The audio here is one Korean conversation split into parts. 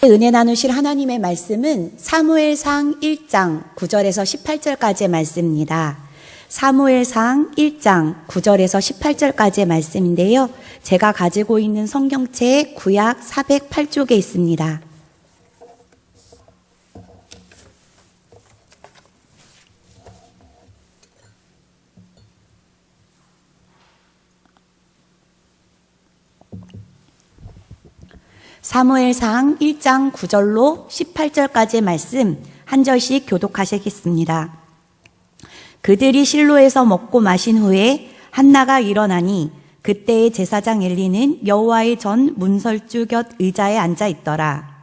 은혜 나누실 하나님의 말씀은 사무엘상 1장 9절에서 18절까지의 말씀입니다. 사무엘상 1장 9절에서 18절까지의 말씀인데요. 제가 가지고 있는 성경책 구약 408쪽에 있습니다. 사무엘상 1장 9절로 18절까지의 말씀 한 절씩 교독하시겠습니다. 그들이 실로에서 먹고 마신 후에 한나가 일어나니 그때의 제사장 엘리는 여호와의 전 문설주 곁 의자에 앉아 있더라.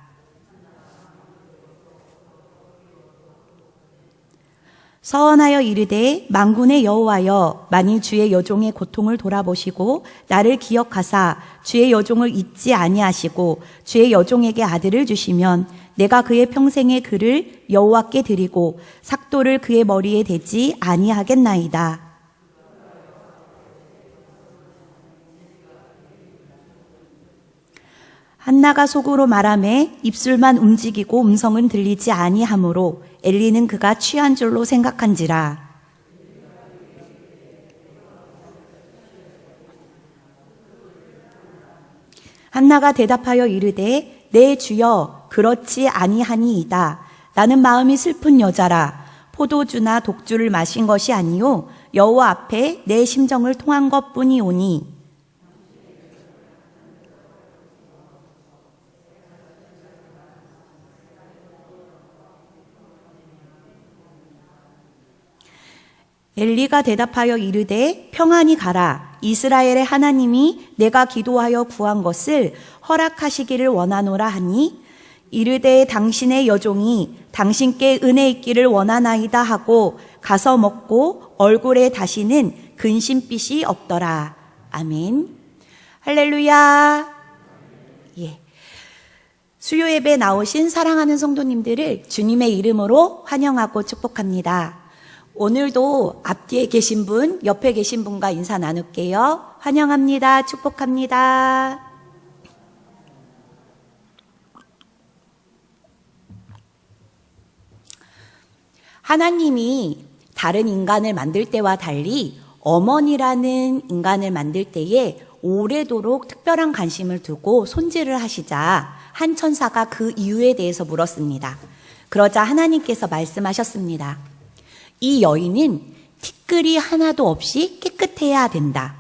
서원하여 이르되 만군의 여호와여, 만일 주의 여종의 고통을 돌아보시고 나를 기억하사 주의 여종을 잊지 아니하시고 주의 여종에게 아들을 주시면 내가 그의 평생의 그를 여호와께 드리고 삭도를 그의 머리에 대지 아니하겠나이다. 한나가 속으로 말하매 입술만 움직이고 음성은 들리지 아니하므로 엘리는 그가 취한 줄로 생각한지라. 한나가 대답하여 이르되 내 주여 그렇지 아니하니이다. 나는 마음이 슬픈 여자라. 포도주나 독주를 마신 것이 아니요 여호와 앞에 내 심정을 통한 것뿐이오니. 엘리가 대답하여 이르되 평안히 가라. 이스라엘의 하나님이 내가 기도하여 구한 것을 허락하시기를 원하노라 하니 이르되 당신의 여종이 당신께 은혜 있기를 원하나이다 하고 가서 먹고 얼굴에 다시는 근심빛이 없더라. 아멘. 할렐루야. 예. 수요 예배 나오신 사랑하는 성도님들을 주님의 이름으로 환영하고 축복합니다. 오늘도 앞뒤에 계신 분, 옆에 계신 분과 인사 나눌게요. 환영합니다. 축복합니다. 하나님이 다른 인간을 만들 때와 달리 어머니라는 인간을 만들 때에 오래도록 특별한 관심을 두고 손질을 하시자 한 천사가 그 이유에 대해서 물었습니다. 그러자 하나님께서 말씀하셨습니다. 이 여인은 티끌이 하나도 없이 깨끗해야 된다.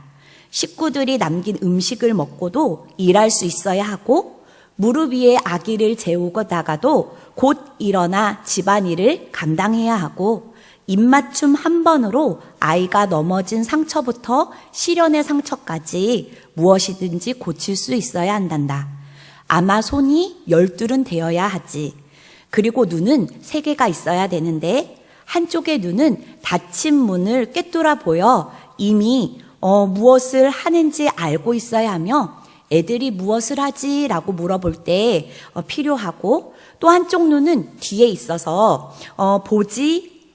식구들이 남긴 음식을 먹고도 일할 수 있어야 하고 무릎 위에 아기를 재우고다가도 곧 일어나 집안일을 감당해야 하고 입맞춤 한 번으로 아이가 넘어진 상처부터 시련의 상처까지 무엇이든지 고칠 수 있어야 한단다. 아마 손이 12은 되어야 하지. 그리고 눈은 3개가 있어야 되는데 한쪽의 눈은 닫힌 문을 꿰뚫어 보여 이미 무엇을 하는지 알고 있어야 하며 애들이 무엇을 하지라고 물어볼 때 필요하고 또 한쪽 눈은 뒤에 있어서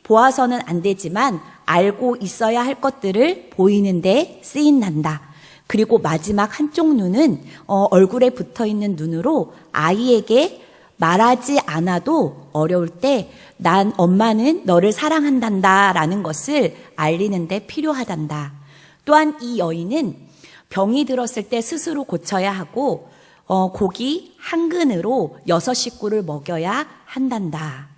보아서는 안 되지만 알고 있어야 할 것들을 보이는데 쓰인단다. 그리고 마지막 한쪽 눈은 얼굴에 붙어있는 눈으로 아이에게 말하지 않아도 어려울 때 난 엄마는 너를 사랑한단다 라는 것을 알리는데 필요하단다. 또한 이 여인은 병이 들었을 때 스스로 고쳐야 하고 고기 한 근으로 6식구를 먹여야 한단다.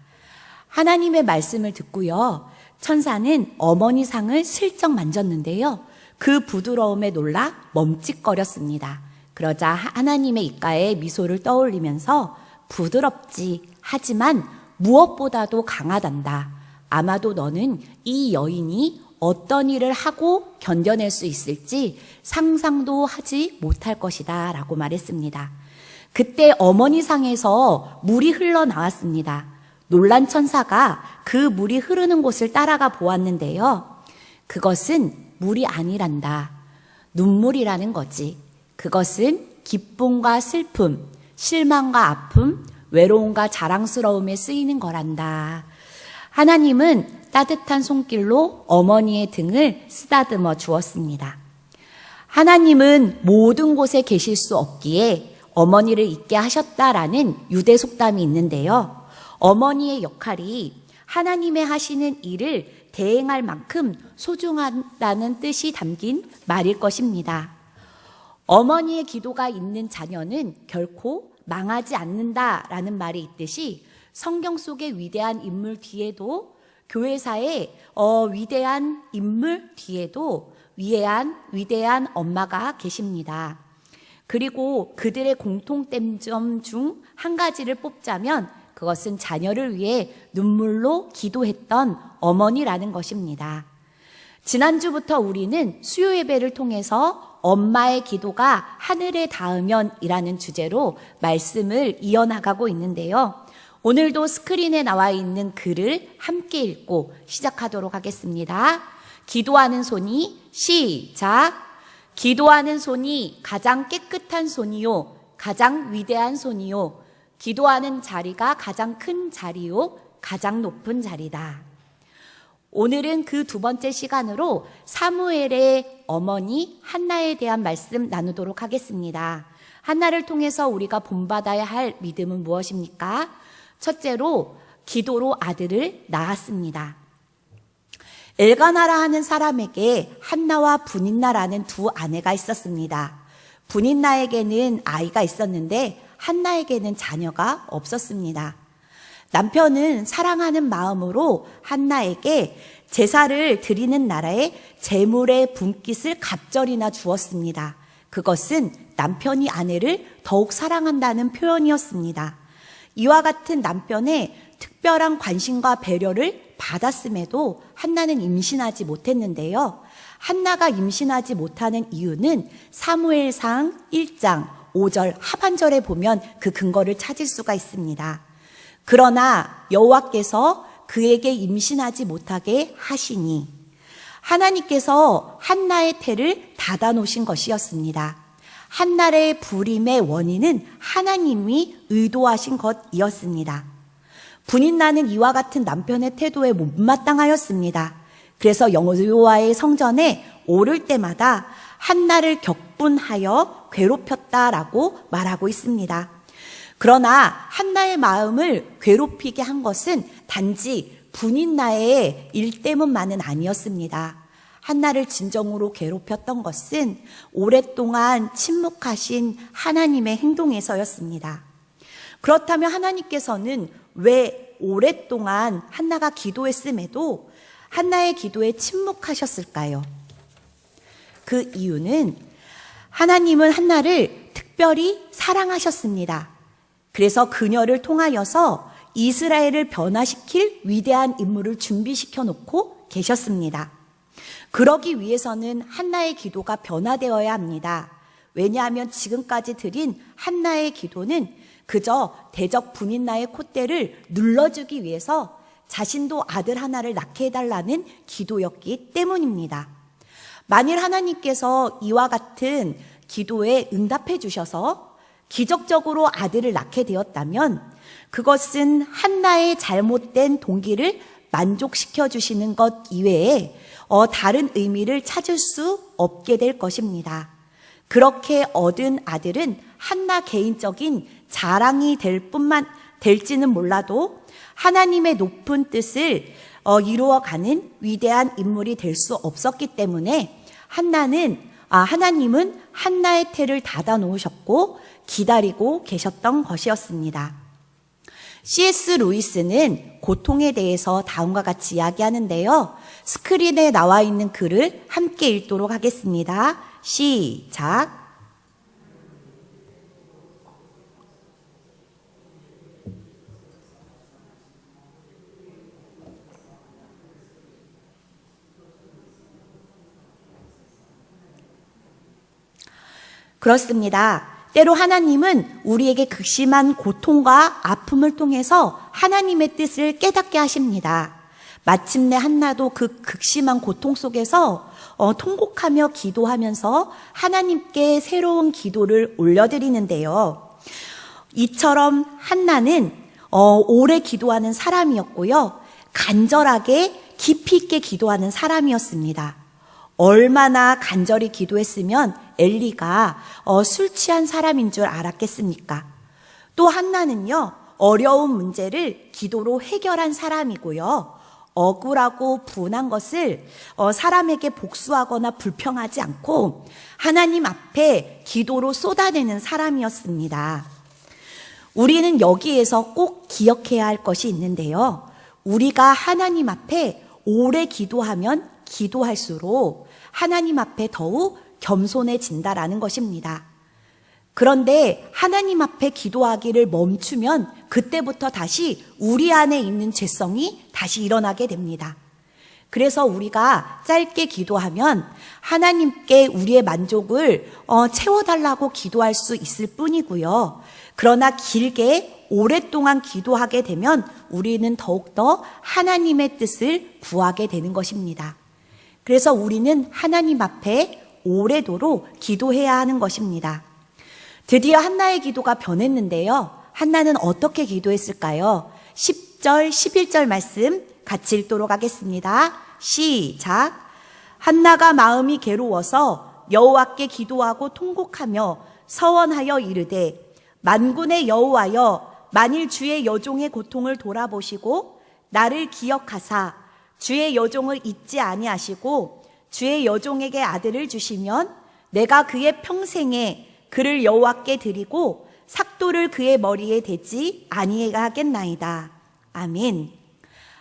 하나님의 말씀을 듣고요. 천사는 어머니 상을 슬쩍 만졌는데요. 그 부드러움에 놀라 멈칫거렸습니다. 그러자 하나님의 입가에 미소를 떠올리면서 부드럽지 하지만 무엇보다도 강하단다. 아마도 너는 이 여인이 어떤 일을 하고 견뎌낼 수 있을지 상상도 하지 못할 것이다 라고 말했습니다. 그때 어머니 상에서 물이 흘러나왔습니다. 놀란 천사가 그 물이 흐르는 곳을 따라가 보았는데요. 그것은 물이 아니란다. 눈물이라는 거지. 그것은 기쁨과 슬픔, 실망과 아픔, 외로움과 자랑스러움에 쓰이는 거란다. 하나님은 따뜻한 손길로 어머니의 등을 쓰다듬어 주었습니다. 하나님은 모든 곳에 계실 수 없기에 어머니를 잊게 하셨다라는 유대 속담이 있는데요. 어머니의 역할이 하나님의 하시는 일을 대행할 만큼 소중하다는 뜻이 담긴 말일 것입니다. 어머니의 기도가 있는 자녀는 결코 망하지 않는다라는 말이 있듯이 성경 속의 위대한 인물 뒤에도 교회사의 위대한 인물 뒤에도 위대한 엄마가 계십니다. 그리고 그들의 공통점 중 한 가지를 뽑자면 그것은 자녀를 위해 눈물로 기도했던 어머니라는 것입니다. 지난주부터 우리는 수요 예배를 통해서 엄마의 기도가 하늘에 닿으면이라는 주제로 말씀을 이어나가고 있는데요. 오늘도 스크린에 나와 있는 글을 함께 읽고 시작하도록 하겠습니다. 기도하는 손이 시작. 기도하는 손이 가장 깨끗한 손이요, 가장 위대한 손이요. 기도하는 자리가 가장 큰 자리요, 가장 높은 자리다. 오늘은 그 두 번째 시간으로 사무엘의 어머니 한나에 대한 말씀 나누도록 하겠습니다. 한나를 통해서 우리가 본받아야 할 믿음은 무엇입니까? 첫째로 기도로 아들을 낳았습니다. 엘가나라 하는 사람에게 한나와 분인나라는 두 아내가 있었습니다. 분인나에게는 아이가 있었는데 한나에게는 자녀가 없었습니다. 남편은 사랑하는 마음으로 한나에게 제사를 드리는 나라에 재물의 분깃을 갑절이나 주었습니다. 그것은 남편이 아내를 더욱 사랑한다는 표현이었습니다. 이와 같은 남편의 특별한 관심과 배려를 받았음에도 한나는 임신하지 못했는데요. 한나가 임신하지 못하는 이유는 사무엘상 1장 5절 하반절에 보면 그 근거를 찾을 수가 있습니다. 그러나 여호와께서 그에게 임신하지 못하게 하시니 하나님께서 한나의 태를 닫아놓으신 것이었습니다. 한나의 불임의 원인은 하나님이 의도하신 것이었습니다. 분인나는 이와 같은 남편의 태도에 못마땅하였습니다. 그래서 여호와의 성전에 오를 때마다 한나를 격분하여 괴롭혔다라고 말하고 있습니다. 그러나 한나의 마음을 괴롭히게 한 것은 단지 분인나의 일 때문만은 아니었습니다. 한나를 진정으로 괴롭혔던 것은 오랫동안 침묵하신 하나님의 행동에서였습니다. 그렇다면 하나님께서는 왜 오랫동안 한나가 기도했음에도 한나의 기도에 침묵하셨을까요? 그 이유는 하나님은 한나를 특별히 사랑하셨습니다. 그래서 그녀를 통하여서 이스라엘을 변화시킬 위대한 인물을 준비시켜 놓고 계셨습니다. 그러기 위해서는 한나의 기도가 변화되어야 합니다. 왜냐하면 지금까지 드린 한나의 기도는 그저 대적 분인나의 콧대를 눌러주기 위해서 자신도 아들 하나를 낳게 해달라는 기도였기 때문입니다. 만일 하나님께서 이와 같은 기도에 응답해 주셔서 기적적으로 아들을 낳게 되었다면 그것은 한나의 잘못된 동기를 만족시켜 주시는 것 이외에 다른 의미를 찾을 수 없게 될 것입니다. 그렇게 얻은 아들은 한나 개인적인 자랑이 될지는 몰라도 하나님의 높은 뜻을 이루어가는 위대한 인물이 될 수 없었기 때문에 하나님은 한나의 태를 닫아 놓으셨고 기다리고 계셨던 것이었습니다. C.S. 루이스는 고통에 대해서 다음과 같이 이야기하는데요. 스크린에 나와 있는 글을 함께 읽도록 하겠습니다. 시작. 그렇습니다. 때로 하나님은 우리에게 극심한 고통과 아픔을 통해서 하나님의 뜻을 깨닫게 하십니다. 마침내 한나도 그 극심한 고통 속에서 통곡하며 기도하면서 하나님께 새로운 기도를 올려드리는데요. 이처럼 한나는 오래 기도하는 사람이었고요. 간절하게 깊이 있게 기도하는 사람이었습니다. 얼마나 간절히 기도했으면 엘리가 술 취한 사람인 줄 알았겠습니까? 또 한나는요, 어려운 문제를 기도로 해결한 사람이고요. 억울하고 분한 것을 사람에게 복수하거나 불평하지 않고 하나님 앞에 기도로 쏟아내는 사람이었습니다. 우리는 여기에서 꼭 기억해야 할 것이 있는데요. 우리가 하나님 앞에 오래 기도하면 기도할수록 하나님 앞에 더욱 겸손해진다라는 것입니다. 그런데 하나님 앞에 기도하기를 멈추면 그때부터 다시 우리 안에 있는 죄성이 다시 일어나게 됩니다. 그래서 우리가 짧게 기도하면 하나님께 우리의 만족을 채워달라고 기도할 수 있을 뿐이고요. 그러나 길게 오랫동안 기도하게 되면 우리는 더욱더 하나님의 뜻을 구하게 되는 것입니다. 그래서 우리는 하나님 앞에 오래도록 기도해야 하는 것입니다. 드디어 한나의 기도가 변했는데요. 한나는 어떻게 기도했을까요? 10절, 11절 말씀 같이 읽도록 하겠습니다. 시작. 한나가 마음이 괴로워서 여호와께 기도하고 통곡하며 서원하여 이르되 만군의 여호와여 만일 주의 여종의 고통을 돌아보시고 나를 기억하사 주의 여종을 잊지 아니하시고 주의 여종에게 아들을 주시면 내가 그의 평생에 그를 여호와께 드리고 삭도를 그의 머리에 대지 아니하겠나이다. 아멘.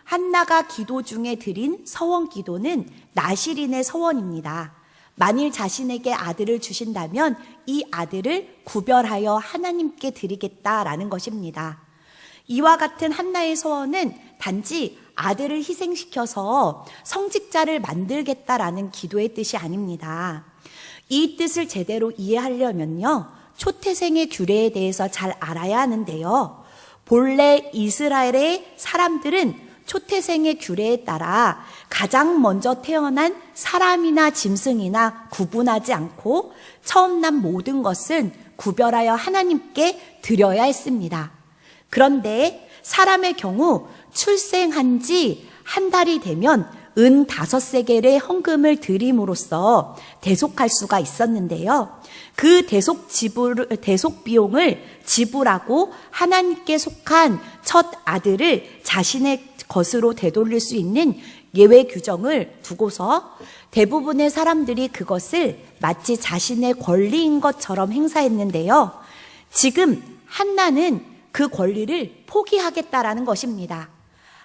한나가 기도 중에 드린 서원 기도는 나실인의 서원입니다. 만일 자신에게 아들을 주신다면 이 아들을 구별하여 하나님께 드리겠다라는 것입니다. 이와 같은 한나의 서원은 단지 아들을 희생시켜서 성직자를 만들겠다라는 기도의 뜻이 아닙니다. 이 뜻을 제대로 이해하려면요, 초태생의 규례에 대해서 잘 알아야 하는데요. 본래 이스라엘의 사람들은 초태생의 규례에 따라 가장 먼저 태어난 사람이나 짐승이나 구분하지 않고 처음 난 모든 것은 구별하여 하나님께 드려야 했습니다. 그런데 사람의 경우 출생한 지 한 달이 되면 은 5세겔의 헌금을 드림으로써 대속할 수가 있었는데요. 그 대속 비용을 지불하고 하나님께 속한 첫 아들을 자신의 것으로 되돌릴 수 있는 예외 규정을 두고서 대부분의 사람들이 그것을 마치 자신의 권리인 것처럼 행사했는데요. 지금 한나는 그 권리를 포기하겠다라는 것입니다.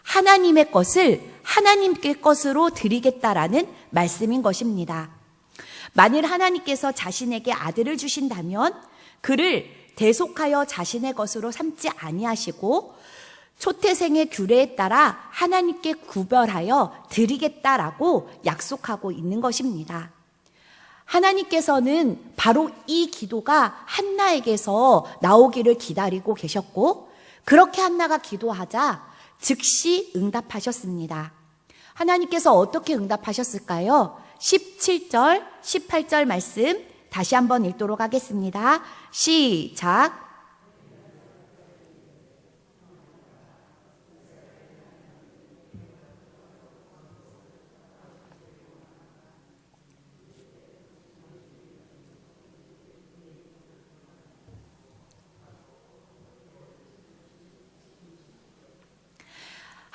하나님의 것을 하나님께 것으로 드리겠다라는 말씀인 것입니다. 만일 하나님께서 자신에게 아들을 주신다면 그를 대속하여 자신의 것으로 삼지 아니하시고 초태생의 규례에 따라 하나님께 구별하여 드리겠다라고 약속하고 있는 것입니다. 하나님께서는 바로 이 기도가 한나에게서 나오기를 기다리고 계셨고 그렇게 한나가 기도하자 즉시 응답하셨습니다. 하나님께서 어떻게 응답하셨을까요? 17절, 18절 말씀 다시 한번 읽도록 하겠습니다. 시작.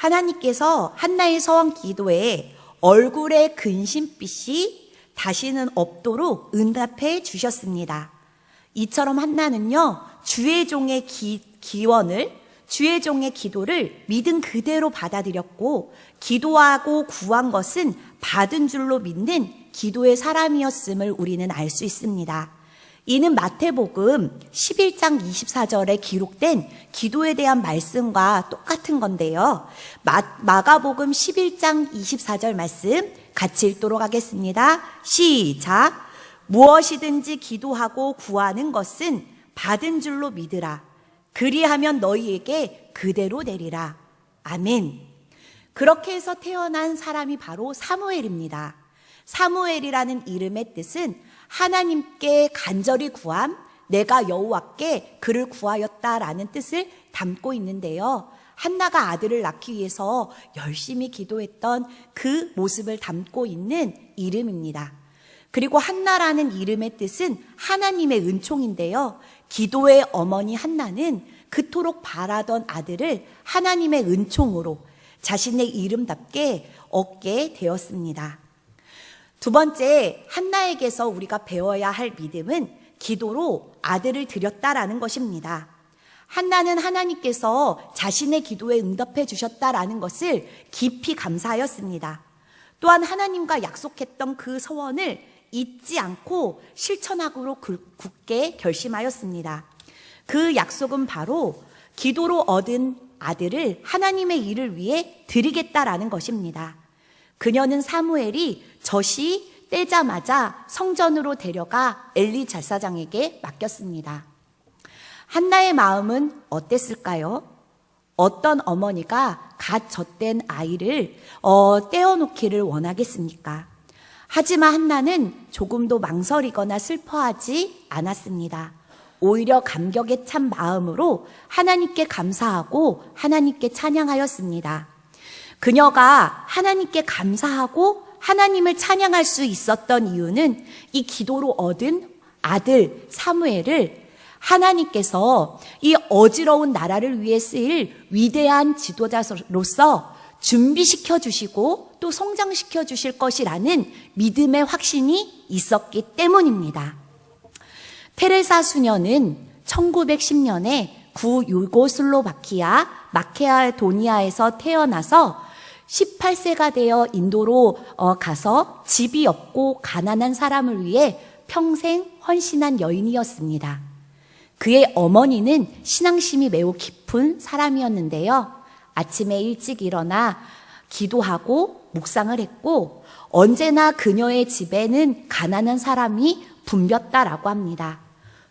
하나님께서 한나의 서원 기도에 얼굴의 근심빛이 다시는 없도록 응답해 주셨습니다. 이처럼 한나는요, 주의 종의 기원을, 주의 종의 기도를 믿음 그대로 받아들였고, 기도하고 구한 것은 받은 줄로 믿는 기도의 사람이었음을 우리는 알 수 있습니다. 이는 마태복음 11장 24절에 기록된 기도에 대한 말씀과 똑같은 건데요. 마가복음 11장 24절 말씀 같이 읽도록 하겠습니다. 시작. 무엇이든지 기도하고 구하는 것은 받은 줄로 믿으라. 그리하면 너희에게 그대로 되리라. 아멘. 그렇게 해서 태어난 사람이 바로 사무엘입니다. 사무엘이라는 이름의 뜻은 하나님께 간절히 구함, 내가 여호와께 그를 구하였다라는 뜻을 담고 있는데요. 한나가 아들을 낳기 위해서 열심히 기도했던 그 모습을 담고 있는 이름입니다. 그리고 한나라는 이름의 뜻은 하나님의 은총인데요. 기도의 어머니 한나는 그토록 바라던 아들을 하나님의 은총으로 자신의 이름답게 얻게 되었습니다. 두 번째, 한나에게서 우리가 배워야 할 믿음은 기도로 아들을 드렸다라는 것입니다. 한나는 하나님께서 자신의 기도에 응답해 주셨다라는 것을 깊이 감사하였습니다. 또한 하나님과 약속했던 그 서원을 잊지 않고 실천하기로 굳게 결심하였습니다. 그 약속은 바로 기도로 얻은 아들을 하나님의 일을 위해 드리겠다라는 것입니다. 그녀는 사무엘이 젖이 떼자마자 성전으로 데려가 엘리 제사장에게 맡겼습니다. 한나의 마음은 어땠을까요? 어떤 어머니가 갓 젖된 아이를 떼어놓기를 원하겠습니까? 하지만 한나는 조금도 망설이거나 슬퍼하지 않았습니다. 오히려 감격에 찬 마음으로 하나님께 감사하고 하나님께 찬양하였습니다. 그녀가 하나님께 감사하고 하나님을 찬양할 수 있었던 이유는 이 기도로 얻은 아들 사무엘을 하나님께서 이 어지러운 나라를 위해 쓰일 위대한 지도자로서 준비시켜 주시고 또 성장시켜 주실 것이라는 믿음의 확신이 있었기 때문입니다. 테레사 수녀는 1910년에 구유고슬로바키아 마케도니아에서 태어나서 18세가 되어 인도로 가서 집이 없고 가난한 사람을 위해 평생 헌신한 여인이었습니다. 그의 어머니는 신앙심이 매우 깊은 사람이었는데요. 아침에 일찍 일어나 기도하고 묵상을 했고 언제나 그녀의 집에는 가난한 사람이 붐볐다라고 합니다.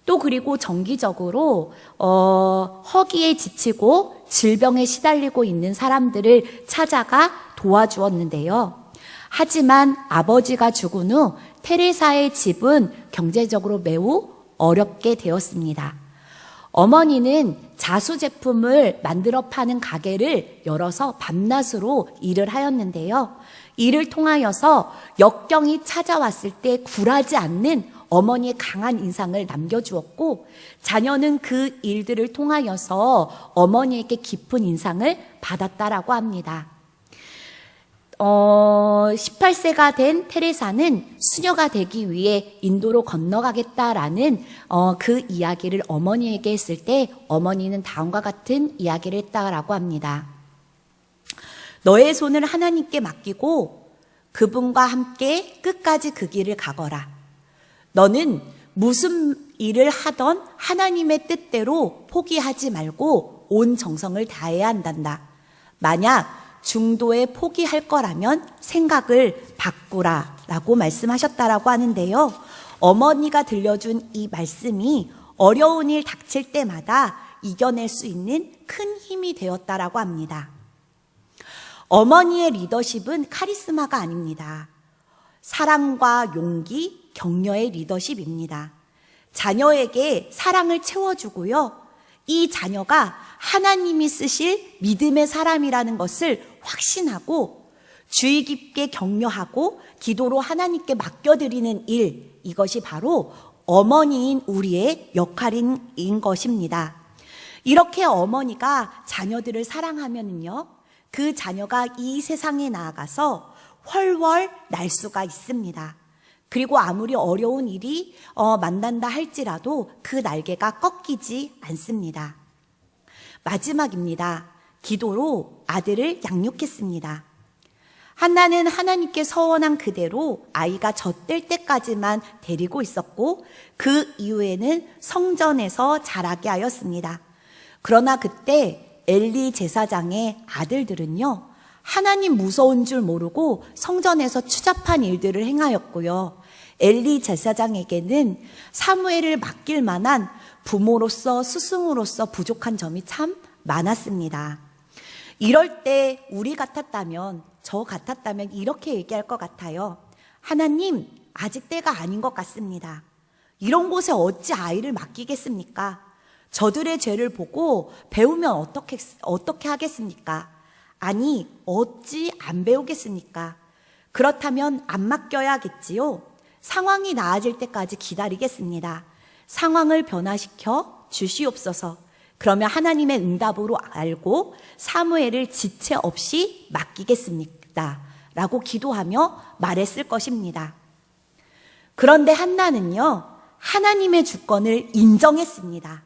또 그리고 정기적으로 허기에 지치고 질병에 시달리고 있는 사람들을 찾아가 도와주었는데요. 하지만 아버지가 죽은 후 테레사의 집은 경제적으로 매우 어렵게 되었습니다. 어머니는 자수 제품을 만들어 파는 가게를 열어서 밤낮으로 일을 하였는데요. 이를 통하여서 역경이 찾아왔을 때 굴하지 않는 어머니의 강한 인상을 남겨주었고 자녀는 그 일들을 통하여서 어머니에게 깊은 인상을 받았다라고 합니다. 18세가 된 테레사는 수녀가 되기 위해 인도로 건너가겠다라는 그 이야기를 어머니에게 했을 때 어머니는 다음과 같은 이야기를 했다라고 합니다. 너의 손을 하나님께 맡기고 그분과 함께 끝까지 그 길을 가거라. 너는 무슨 일을 하던 하나님의 뜻대로 포기하지 말고 온 정성을 다해야 한단다. 만약 중도에 포기할 거라면 생각을 바꾸라 라고 말씀하셨다라고 하는데요. 어머니가 들려준 이 말씀이 어려운 일 닥칠 때마다 이겨낼 수 있는 큰 힘이 되었다라고 합니다. 어머니의 리더십은 카리스마가 아닙니다. 사랑과 용기, 격려의 리더십입니다. 자녀에게 사랑을 채워주고요. 이 자녀가 하나님이 쓰실 믿음의 사람이라는 것을 확신하고 주의 깊게 격려하고 기도로 하나님께 맡겨드리는 일, 이것이 바로 어머니인 우리의 역할인 것입니다. 이렇게 어머니가 자녀들을 사랑하면요, 그 자녀가 이 세상에 나아가서 훨훨 날 수가 있습니다. 그리고 아무리 어려운 일이 만난다 할지라도 그 날개가 꺾이지 않습니다. 마지막입니다. 기도로 아들을 양육했습니다. 한나는 하나님께 서원한 그대로 아이가 젖될 때까지만 데리고 있었고 그 이후에는 성전에서 자라게 하였습니다. 그러나 그때 엘리 제사장의 아들들은요, 하나님 무서운 줄 모르고 성전에서 추잡한 일들을 행하였고요. 엘리 제사장에게는 사무엘을 맡길 만한 부모로서 스승으로서 부족한 점이 참 많았습니다. 이럴 때 우리 같았다면, 저 같았다면 이렇게 얘기할 것 같아요. 하나님, 아직 때가 아닌 것 같습니다. 이런 곳에 어찌 아이를 맡기겠습니까? 저들의 죄를 보고 배우면 어떻게 하겠습니까? 아니, 어찌 안 배우겠습니까? 그렇다면 안 맡겨야겠지요. 상황이 나아질 때까지 기다리겠습니다. 상황을 변화시켜 주시옵소서. 그러면 하나님의 응답으로 알고 사무엘을 지체 없이 맡기겠습니다. 라고 기도하며 말했을 것입니다. 그런데 한나는요, 하나님의 주권을 인정했습니다.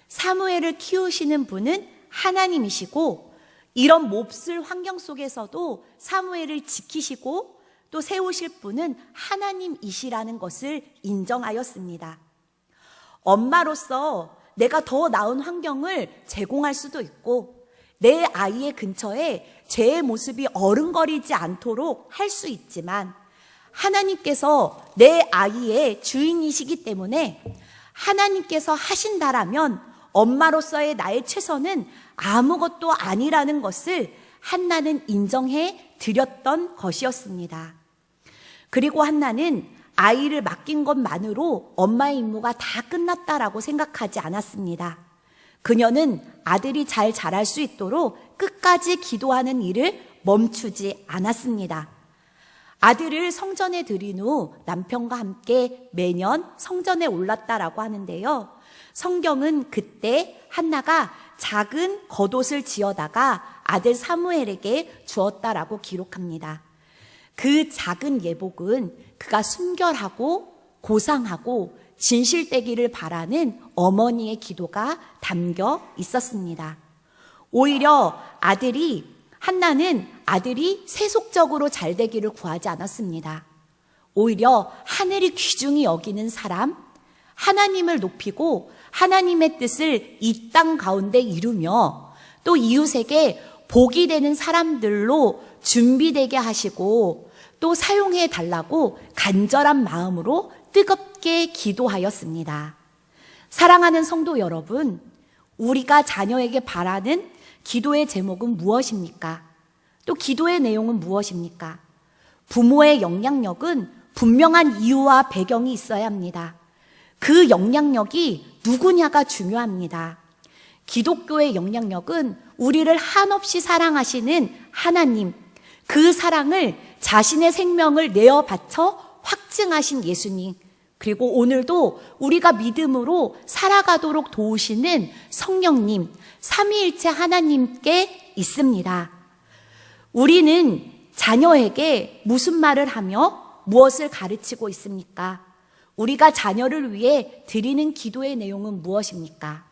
사무엘을 키우시는 분은 하나님이시고 이런 몹쓸 환경 속에서도 사무엘을 지키시고 또 세우실 분은 하나님이시라는 것을 인정하였습니다. 엄마로서 내가 더 나은 환경을 제공할 수도 있고 내 아이의 근처에 죄의 모습이 어른거리지 않도록 할 수 있지만 하나님께서 내 아이의 주인이시기 때문에 하나님께서 하신다라면 엄마로서의 나의 최선은 아무것도 아니라는 것을 한나는 인정해 드렸던 것이었습니다. 그리고 한나는 아이를 맡긴 것만으로 엄마의 임무가 다 끝났다라고 생각하지 않았습니다. 그녀는 아들이 잘 자랄 수 있도록 끝까지 기도하는 일을 멈추지 않았습니다. 아들을 성전에 들인 후 남편과 함께 매년 성전에 올랐다라고 하는데요. 성경은 그때 한나가 작은 겉옷을 지어다가 아들 사무엘에게 주었다라고 기록합니다. 그 작은 예복은 그가 순결하고 고상하고 진실되기를 바라는 어머니의 기도가 담겨 있었습니다. 오히려 한나는 아들이 세속적으로 잘 되기를 구하지 않았습니다. 오히려 하늘이 귀중히 여기는 사람, 하나님을 높이고 하나님의 뜻을 이 땅 가운데 이루며 또 이웃에게 복이 되는 사람들로 준비되게 하시고 또 사용해 달라고 간절한 마음으로 뜨겁게 기도하였습니다. 사랑하는 성도 여러분, 우리가 자녀에게 바라는 기도의 제목은 무엇입니까? 또 기도의 내용은 무엇입니까? 부모의 영향력은 분명한 이유와 배경이 있어야 합니다. 그 영향력이 누구냐가 중요합니다. 기독교의 영향력은 우리를 한없이 사랑하시는 하나님, 그 사랑을 자신의 생명을 내어 바쳐 확증하신 예수님, 그리고 오늘도 우리가 믿음으로 살아가도록 도우시는 성령님, 삼위일체 하나님께 있습니다. 우리는 자녀에게 무슨 말을 하며 무엇을 가르치고 있습니까? 우리가 자녀를 위해 드리는 기도의 내용은 무엇입니까?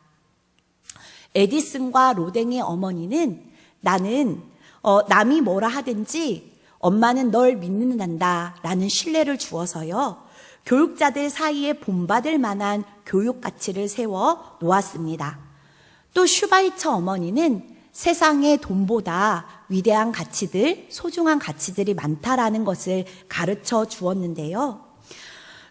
에디슨과 로댕의 어머니는 나는 남이 뭐라 하든지 엄마는 널 믿는단다 라는 신뢰를 주어서요, 교육자들 사이에 본받을 만한 교육 가치를 세워 놓았습니다. 또 슈바이처 어머니는 세상에 돈보다 위대한 가치들, 소중한 가치들이 많다라는 것을 가르쳐 주었는데요.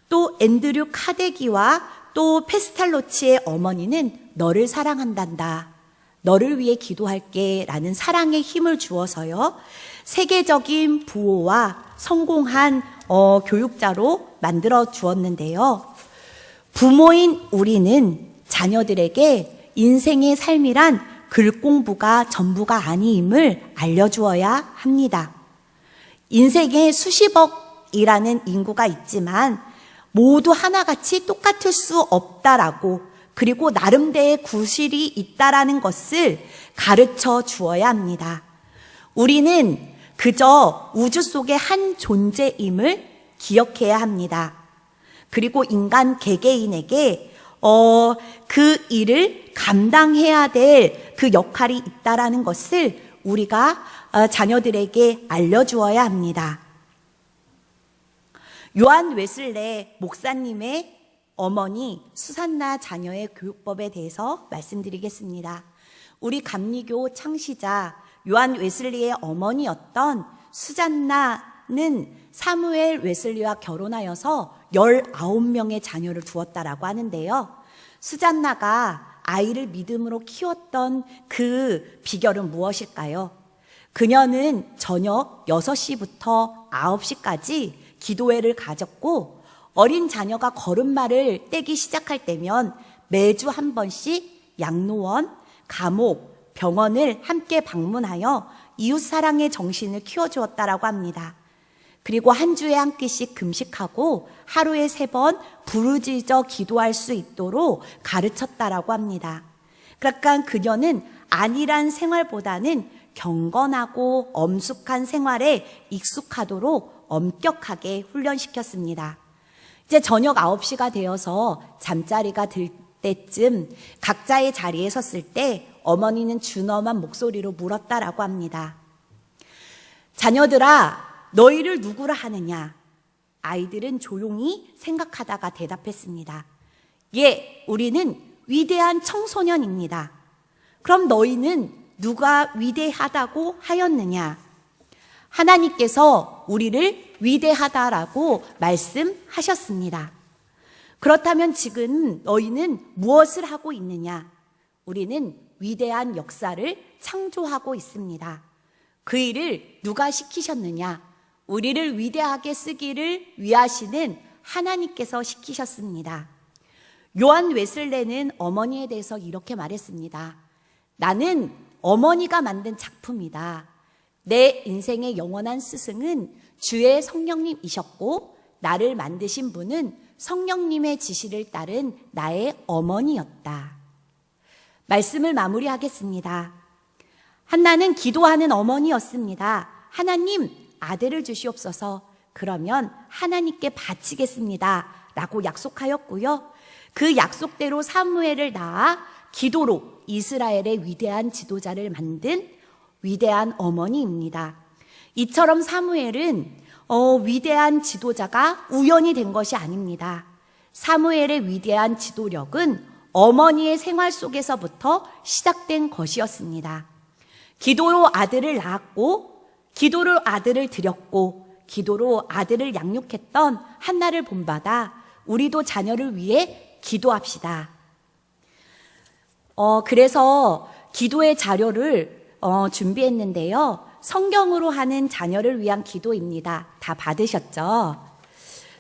또 앤드류 카데기와 또 페스탈로치의 어머니는 너를 사랑한단다, 너를 위해 기도할게 라는 사랑의 힘을 주어서요, 세계적인 부호와 성공한 교육자로 만들어 주었는데요. 부모인 우리는 자녀들에게 인생의 삶이란 글 공부가 전부가 아님을 알려주어야 합니다. 인생에 수십억이라는 인구가 있지만 모두 하나같이 똑같을 수 없다라고, 그리고 나름대로의 구실이 있다라는 것을 가르쳐 주어야 합니다. 우리는 그저 우주 속의 한 존재임을 기억해야 합니다. 그리고 인간 개개인에게 그 일을 감당해야 될 그 역할이 있다라는 것을 우리가 자녀들에게 알려주어야 합니다. 요한 웨슬레 목사님의 어머니 수산나 자녀의 교육법에 대해서 말씀드리겠습니다. 우리 감리교 창시자 요한 웨슬리의 어머니였던 수잔나는 사무엘 웨슬리와 결혼하여서 19명의 자녀를 두었다라고 하는데요. 수잔나가 아이를 믿음으로 키웠던 그 비결은 무엇일까요? 그녀는 저녁 6시부터 9시까지 기도회를 가졌고 어린 자녀가 걸음마를 떼기 시작할 때면 매주 한 번씩 양로원, 감옥, 병원을 함께 방문하여 이웃사랑의 정신을 키워주었다라고 합니다. 그리고 한 주에 한 끼씩 금식하고 하루에 3번 부르짖어 기도할 수 있도록 가르쳤다라고 합니다. 그러니까 그녀는 안일한 생활보다는 경건하고 엄숙한 생활에 익숙하도록 엄격하게 훈련시켰습니다. 이제 저녁 9시가 되어서 잠자리가 들 때쯤 각자의 자리에 섰을 때 어머니는 준엄한 목소리로 물었다라고 합니다. 자녀들아, 너희를 누구라 하느냐? 아이들은 조용히 생각하다가 대답했습니다. 예, 우리는 위대한 청소년입니다. 그럼 너희는 누가 위대하다고 하였느냐? 하나님께서 우리를 위대하다라고 말씀하셨습니다. 그렇다면 지금 너희는 무엇을 하고 있느냐? 우리는 위대한 역사를 창조하고 있습니다. 그 일을 누가 시키셨느냐? 우리를 위대하게 쓰기를 위하시는 하나님께서 시키셨습니다. 요한 웨슬레는 어머니에 대해서 이렇게 말했습니다. 나는 어머니가 만든 작품이다. 내 인생의 영원한 스승은 주의 성령님이셨고 나를 만드신 분은 성령님의 지시를 따른 나의 어머니였다. 말씀을 마무리하겠습니다. 한나는 기도하는 어머니였습니다. 하나님, 아들을 주시옵소서. 그러면 하나님께 바치겠습니다. 라고 약속하였고요. 그 약속대로 사무엘을 낳아 기도로 이스라엘의 위대한 지도자를 만든 위대한 어머니입니다. 이처럼 사무엘은 위대한 지도자가 우연히 된 것이 아닙니다. 사무엘의 위대한 지도력은 어머니의 생활 속에서부터 시작된 것이었습니다. 기도로 아들을 낳았고 기도로 아들을 드렸고 기도로 아들을 양육했던 한나를 본받아 우리도 자녀를 위해 기도합시다. 그래서 기도의 자료를 준비했는데요. 성경으로 하는 자녀를 위한 기도입니다. 다 받으셨죠?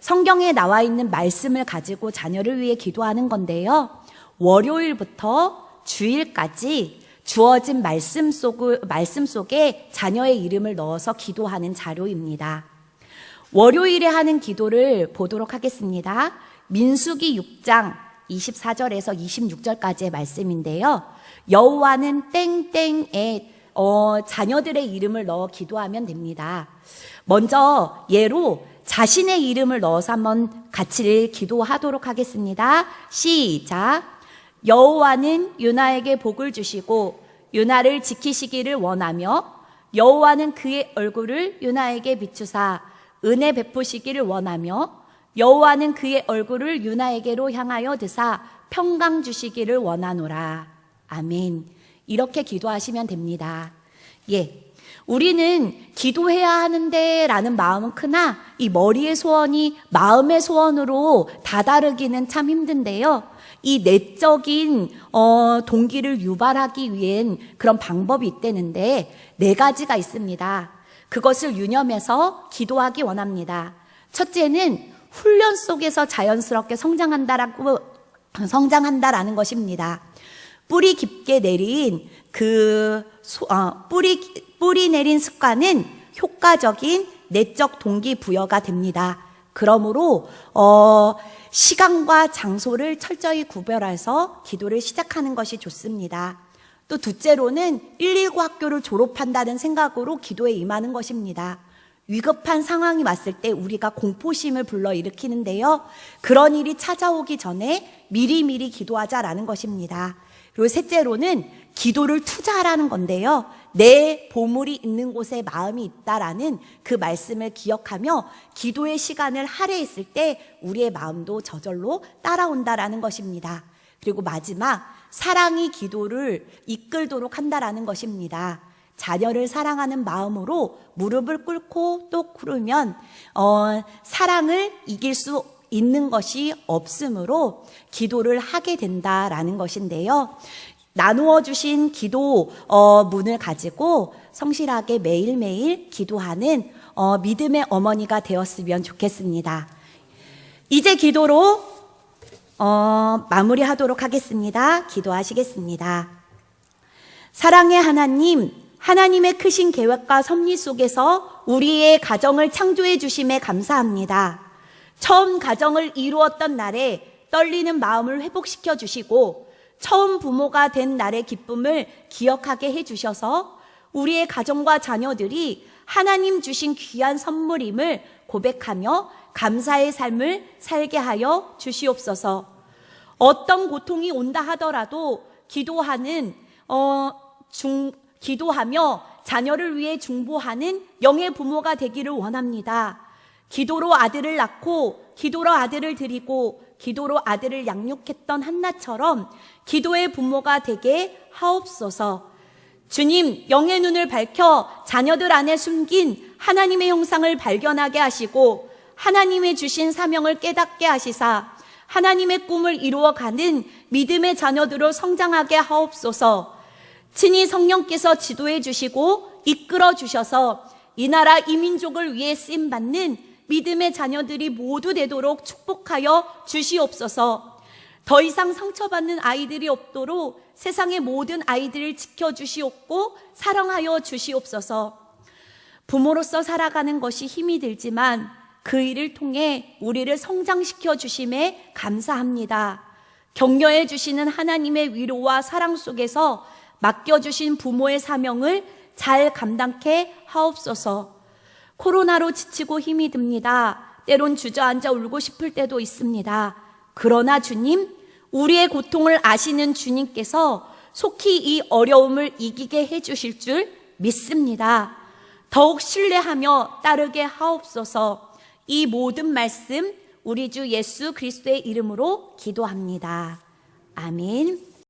성경에 나와 있는 말씀을 가지고 자녀를 위해 기도하는 건데요. 월요일부터 주일까지 주어진 말씀 속에 자녀의 이름을 넣어서 기도하는 자료입니다. 월요일에 하는 기도를 보도록 하겠습니다. 민수기 6장 24절에서 26절까지의 말씀인데요. 여호와는 땡땡에 자녀들의 이름을 넣어 기도하면 됩니다. 먼저 예로 자신의 이름을 넣어서 한번 같이 기도하도록 하겠습니다. 시작. 여호와는 유나에게 복을 주시고 유나를 지키시기를 원하며 여호와는 그의 얼굴을 유나에게 비추사 은혜 베푸시기를 원하며 여호와는 그의 얼굴을 유나에게로 향하여 드사 평강 주시기를 원하노라. 아멘. 이렇게 기도하시면 됩니다. 예. 우리는 기도해야 하는데 라는 마음은 크나 이 머리의 소원이 마음의 소원으로 다다르기는 참 힘든데요. 이 내적인 동기를 유발하기 위한 그런 방법이 있다는데 4가지가 있습니다. 그것을 유념해서 기도하기 원합니다. 첫째는 훈련 속에서 자연스럽게 성장한다라는 것입니다. 뿌리 깊게 내린 뿌리 내린 습관은 효과적인 내적 동기부여가 됩니다. 그러므로 시간과 장소를 철저히 구별해서 기도를 시작하는 것이 좋습니다. 또 둘째로는 119 학교를 졸업한다는 생각으로 기도에 임하는 것입니다. 위급한 상황이 왔을 때 우리가 공포심을 불러일으키는데요. 그런 일이 찾아오기 전에 미리미리 기도하자라는 것입니다. 그리고 셋째로는 기도를 투자하라는 건데요. 내 보물이 있는 곳에 마음이 있다라는 그 말씀을 기억하며 기도의 시간을 할애했을 때 우리의 마음도 저절로 따라온다라는 것입니다. 그리고 마지막, 사랑이 기도를 이끌도록 한다라는 것입니다. 자녀를 사랑하는 마음으로 무릎을 꿇고 또 꿇으면 사랑을 이길 수 있는 것이 없으므로 기도를 하게 된다라는 것인데요. 나누어 주신 기도 문을 가지고 성실하게 매일매일 기도하는 믿음의 어머니가 되었으면 좋겠습니다. 이제 기도로 마무리하도록 하겠습니다. 기도하시겠습니다. 사랑의 하나님, 하나님의 크신 계획과 섭리 속에서 우리의 가정을 창조해 주심에 감사합니다. 처음 가정을 이루었던 날에 떨리는 마음을 회복시켜 주시고 처음 부모가 된 날의 기쁨을 기억하게 해 주셔서 우리의 가정과 자녀들이 하나님 주신 귀한 선물임을 고백하며 감사의 삶을 살게 하여 주시옵소서. 어떤 고통이 온다 하더라도 기도하며 자녀를 위해 중보하는 영의 부모가 되기를 원합니다. 기도로 아들을 낳고 기도로 아들을 드리고 기도로 아들을 양육했던 한나처럼 기도의 부모가 되게 하옵소서. 주님, 영의 눈을 밝혀 자녀들 안에 숨긴 하나님의 형상을 발견하게 하시고 하나님의 주신 사명을 깨닫게 하시사 하나님의 꿈을 이루어가는 믿음의 자녀들로 성장하게 하옵소서. 친히 성령께서 지도해 주시고 이끌어 주셔서 이 나라 이 민족을 위해 쓰임받는 믿음의 자녀들이 모두 되도록 축복하여 주시옵소서. 더 이상 상처받는 아이들이 없도록 세상의 모든 아이들을 지켜주시옵고 사랑하여 주시옵소서. 부모로서 살아가는 것이 힘이 들지만 그 일을 통해 우리를 성장시켜 주심에 감사합니다. 격려해 주시는 하나님의 위로와 사랑 속에서 맡겨주신 부모의 사명을 잘 감당케 하옵소서. 코로나로 지치고 힘이 듭니다. 때론 주저앉아 울고 싶을 때도 있습니다. 그러나 주님, 우리의 고통을 아시는 주님께서 속히 이 어려움을 이기게 해주실 줄 믿습니다. 더욱 신뢰하며 따르게 하옵소서. 이 모든 말씀 우리 주 예수 그리스도의 이름으로 기도합니다. 아멘.